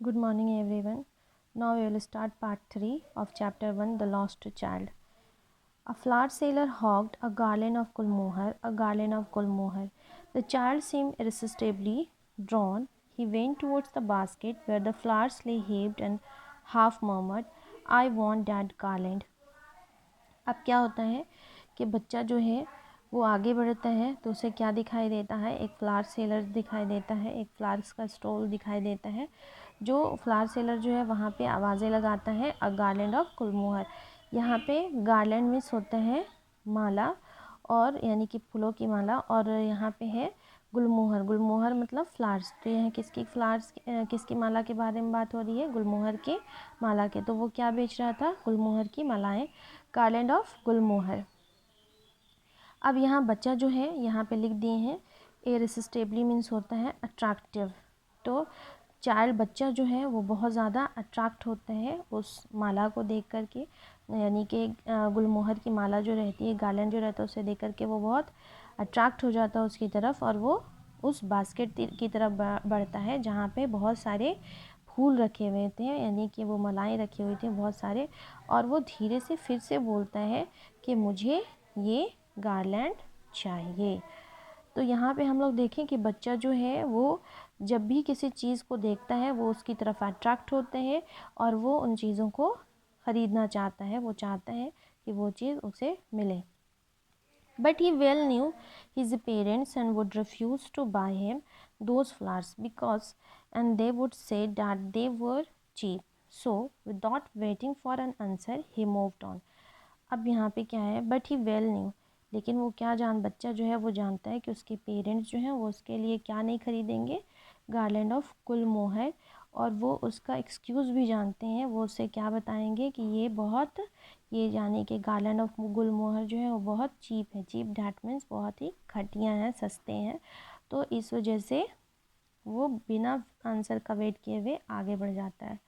Good morning, everyone. Now we will start part 3 of chapter 1, The Lost Child. A flower seller hawked a garland of gulmohar, a garland of gulmohar. The child seemed irresistibly drawn. He went towards the basket where the flowers lay heaped and half murmured, I want that garland. अब क्या होता है कि बच्चा जो है वो आगे बढ़ता है तो उसे क्या दिखाई देता है, एक फ्लावर सेलर दिखाई देता है, एक फ्लावर्स का स्टॉल दिखाई देता है। जो फ्लावर सेलर जो है वहाँ पे आवाज़ें लगाता है, अ गार्लैंड ऑफ गुलमोहर। यहाँ पे गार्लैंड मीन्स होता है माला, और यानी कि फूलों की माला, और यहाँ पे है गुलमोहर। गुलमोहर मतलब फ्लावर्स। तो यह किसकी फ्लावर्स, किसकी माला के बारे में बात हो रही है? गुलमोहर की माला के। तो वो क्या बेच रहा था? गुलमोहर की मालाएं, गार्लैंड ऑफ गुलमोहर। अब यहाँ बच्चा जो है यहाँ पे लिख दिए हैं इररेसिस्टिबली मीन्स होता है अट्रैक्टिव। तो चाइल्ड बच्चा जो है वो बहुत ज़्यादा अट्रैक्ट होता है उस माला को देख कर के, यानी कि गुलमोहर की माला जो रहती है, गार्लैंड जो रहता है, उसे देख कर के वो बहुत अट्रैक्ट हो जाता है उसकी तरफ, और वो उस बास्केट की तरफ बढ़ता है जहाँ पे बहुत सारे फूल रखे हुए थे, यानी कि वो मालाएं रखी हुई थी बहुत सारे। और वो धीरे से फिर से बोलता है कि मुझे ये गार्लैंड चाहिए। तो यहाँ पे हम लोग देखें कि बच्चा जो है वो जब भी किसी चीज़ को देखता है वो उसकी तरफ अट्रैक्ट होते हैं और वो उन चीज़ों को ख़रीदना चाहता है, वो चाहता है कि वो चीज़ उसे मिले। But he well knew his parents and would refuse to buy him those flowers because, and they would say that they were cheap. So without waiting for an answer he moved on. अब यहाँ पे क्या है? But he well new, लेकिन वो क्या बच्चा जो है वो जानता है कि उसके पेरेंट्स जो हैं वो उसके लिए क्या नहीं खरीदेंगे? गार्लैंड ऑफ गुलमोहर। और वो उसका एक्सक्यूज़ भी जानते हैं, वो उससे क्या बताएंगे कि ये यानी कि गार्लैंड ऑफ गुलमोहर जो है वो बहुत चीप है। चीप डैट मीन्स बहुत ही घटिया हैं, सस्ते हैं। तो इस वजह से वो बिना आंसर का वेट किए हुए आगे बढ़ जाता है।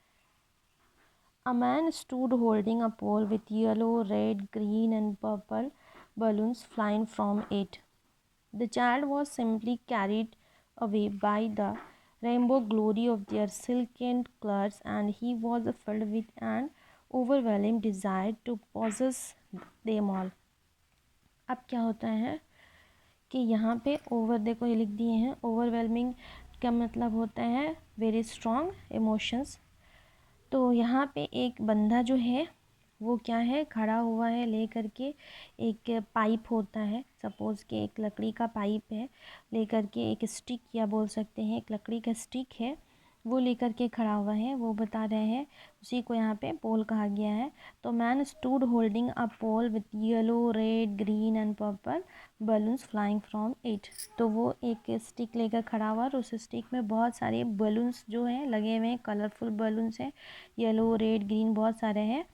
A man stood holding a pole with yellow, red, green, and purple balloons flying from it. The child was simply carried away by the rainbow glory of their silken colors, and he was filled with an overwhelming desire to possess them all. अब क्या होता है कि यहाँ पे over, देखो ये लिख दिए हैं, ओवरवेलमिंग का मतलब होता है वेरी स्ट्रॉन्ग इमोशंस। तो यहाँ पे एक बंदा जो है वो क्या है, खड़ा हुआ है ले करके एक पाइप होता है, सपोज़ कि एक लकड़ी का पाइप है, लेकर के एक स्टिक, या बोल सकते हैं एक लकड़ी का स्टिक है, वो लेकर के खड़ा हुआ है। वो बता रहे हैं, उसी को यहाँ पे पोल कहा गया है। तो man stood holding a pole with yellow, red, green and purple balloons flying from it. तो वो एक स्टिक लेकर खड़ा हुआ और उस स्टिक में बहुत सारे बलून्स जो हैं लगे हुए हैं, कलरफुल बलून्स हैं, येलो, रेड, ग्रीन, बहुत सारे हैं।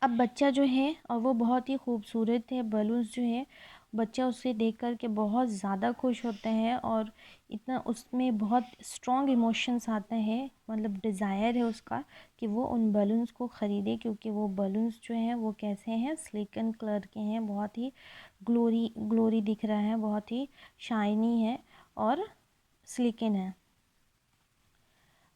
अब बच्चा जो है, और वो बहुत ही खूबसूरत है बलून्स जो है, बच्चा उसे देख कर के बहुत ज़्यादा खुश होता है, और इतना उसमें बहुत स्ट्रॉन्ग इमोशंस आते हैं, मतलब डिज़ायर है उसका कि वो उन बलून्स को ख़रीदे, क्योंकि वो बलून्स जो हैं वो कैसे हैं, सिलिकन कलर के हैं, बहुत ही ग्लोरी दिख रहा है, बहुत ही शाइनी है और सिलिकन है।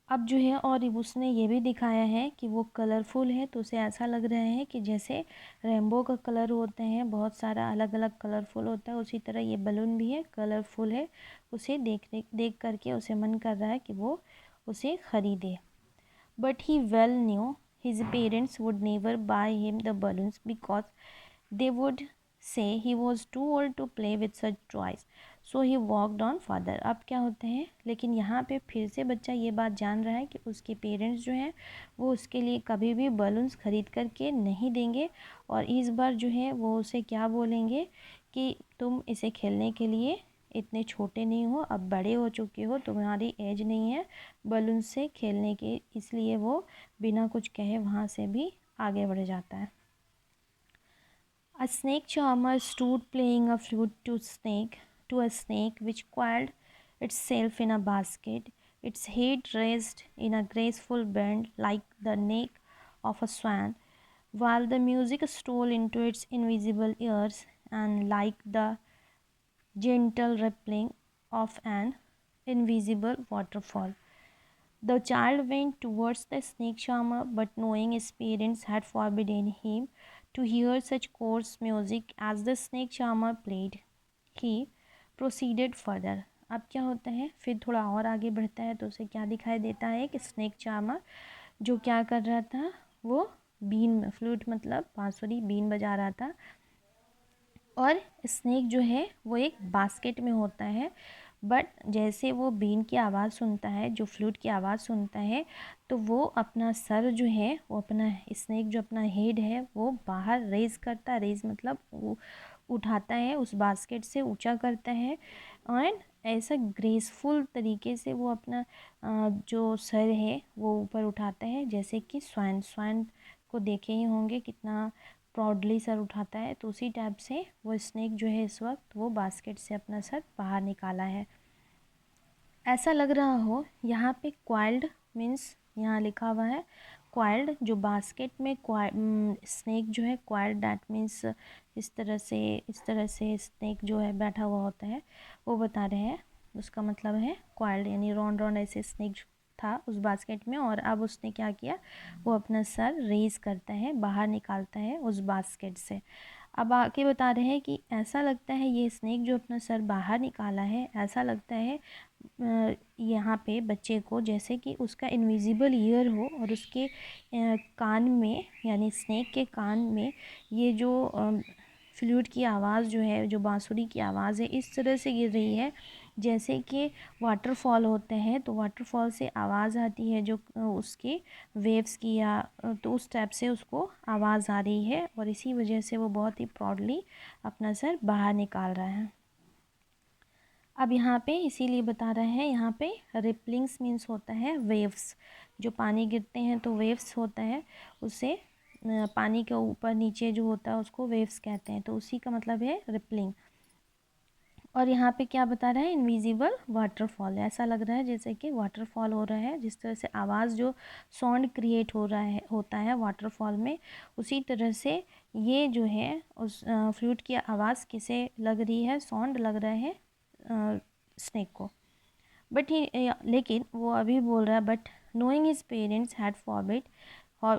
अब जो है, और उसने ये भी दिखाया है कि वो कलरफुल है, तो उसे ऐसा लग रहा है कि जैसे रेनबो का कलर होते हैं, बहुत सारा अलग अलग कलरफुल होता है, उसी तरह ये बलून भी है, कलरफुल है। उसे देख करके उसे मन कर रहा है कि वो उसे ख़रीदे। But he well knew his parents would never buy him the balloons because they would say he was too old to play with such toys, so he walked on farther. अब क्या होते हैं, लेकिन यहाँ पे फिर से बच्चा ये बात जान रहा है कि उसके पेरेंट्स जो हैं वो उसके लिए कभी भी बलून्स ख़रीद करके नहीं देंगे, और इस बार जो है वो उसे क्या बोलेंगे कि तुम इसे खेलने के लिए इतने छोटे नहीं हो, अब बड़े हो चुके हो, तुम्हारी एज नहीं है बलून से खेलने की। इसलिए वो बिना कुछ कहे वहाँ से भी आगे बढ़ जाता है। A snake charmer stood playing a flute to a snake which coiled itself in a basket, its head raised in a graceful bend like the neck of a swan, while the music stole into its invisible ears and like the gentle rippling of an invisible waterfall. The child went towards the snake charmer, but knowing his parents had forbidden him to hear such coarse music as the snake charmer played, he proceeded further. अब क्या होता है, फिर थोड़ा और आगे बढ़ता है तो उसे क्या दिखाई देता है कि स्नेक चार्मर जो क्या कर रहा था, वो बीन, फ्लूट मतलब बांसुरी, बीन बजा रहा था। और स्नेक जो है वो एक बास्केट में होता है, बट जैसे वो बीन की आवाज़ सुनता है, जो फ्लूट की आवाज़ सुनता है, तो वो अपना सर जो है, वो अपना स्नेक जो अपना हेड है वो बाहर रेज करता है, रेज मतलब वो उठाता है, उस बास्केट से ऊंचा करता है, एंड ऐसा ग्रेसफुल तरीके से वो अपना जो सर है वो ऊपर उठाता है, जैसे कि स्वैन, स्वैन को देखे ही होंगे कितना प्राउडली सर उठाता है, तो उसी टाइप से वो स्नेक जो है इस वक्त वो बास्केट से अपना सर बाहर निकाला है। ऐसा लग रहा हो, यहाँ पे क्वाइल्ड मीन्स यहाँ लिखा हुआ है क्वाइल्ड, जो बास्केट में स्नेक जो है क्वाइल्ड, डैट मीन्स इस तरह से स्नेक जो है बैठा हुआ होता है, वो बता रहे हैं। उसका मतलब है क्वाइल्ड, यानी रॉन्ड रॉन्ड ऐसे स्नेक था उस बास्केट में, और अब उसने क्या किया, वो अपना सर रेज करता है, बाहर निकालता है उस बास्केट से। अब आके बता रहे हैं कि ऐसा लगता है ये स्नेक जो अपना सर बाहर निकाला है, ऐसा लगता है यहाँ पे बच्चे को जैसे कि उसका इनविजिबल ईयर हो और उसके कान में, यानी स्नेक के कान में ये जो फ्लूट की आवाज़ जो है, जो बांसुरी की आवाज़ है, इस तरह से गिर रही है जैसे कि वाटरफॉल होते हैं तो वाटरफॉल से आवाज़ आती है जो उसके वेव्स की, या तो उस टाइप से उसको आवाज़ आ रही है, और इसी वजह से वो बहुत ही प्राउडली अपना सर बाहर निकाल रहा है। अब यहाँ पे इसीलिए बता रहे हैं, यहाँ पे रिपलिंग्स मीन्स होता है वेव्स, जो पानी गिरते हैं तो वेव्स होता है, उससे पानी के ऊपर नीचे जो होता है उसको वेव्स कहते हैं, तो उसी का मतलब है रिपलिंग। और यहाँ पे क्या बता रहा है, इनविजिबल वाटरफॉल, ऐसा लग रहा है जैसे कि वाटरफॉल हो रहा है, जिस तरह से आवाज़ जो साउंड क्रिएट हो रहा है होता है वाटरफॉल में, उसी तरह से ये जो है उस फ्लूट की आवाज़ किसे लग रही है, साउंड लग रहा है स्नेक को। बट ही लेकिन वो अभी बोल रहा है, but knowing his parents had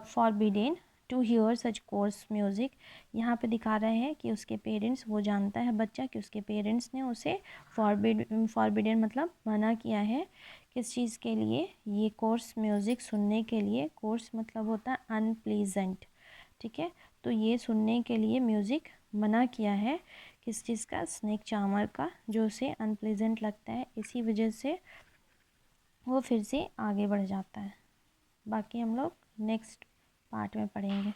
forbidden to hear such course music, यहाँ पे दिखा रहे हैं कि उसके पेरेंट्स, वो जानता है बच्चा कि उसके पेरेंट्स ने उसे फॉरबिडेन मतलब मना किया है, किस चीज़ के लिए, ये कोर्स म्यूज़िक सुनने के लिए। कोर्स मतलब होता है अनप्लीजेंट, ठीक है, तो ये सुनने के लिए म्यूज़िक मना किया है, किस चीज़ का, स्नेक चार्मर का, जो उसे अनप्लीजेंट लगता है, इसी वजह से वो फिर से आगे बढ़ जाता है। बाकी हम लोग नेक्स्ट पार्ट में पढ़ेंगे।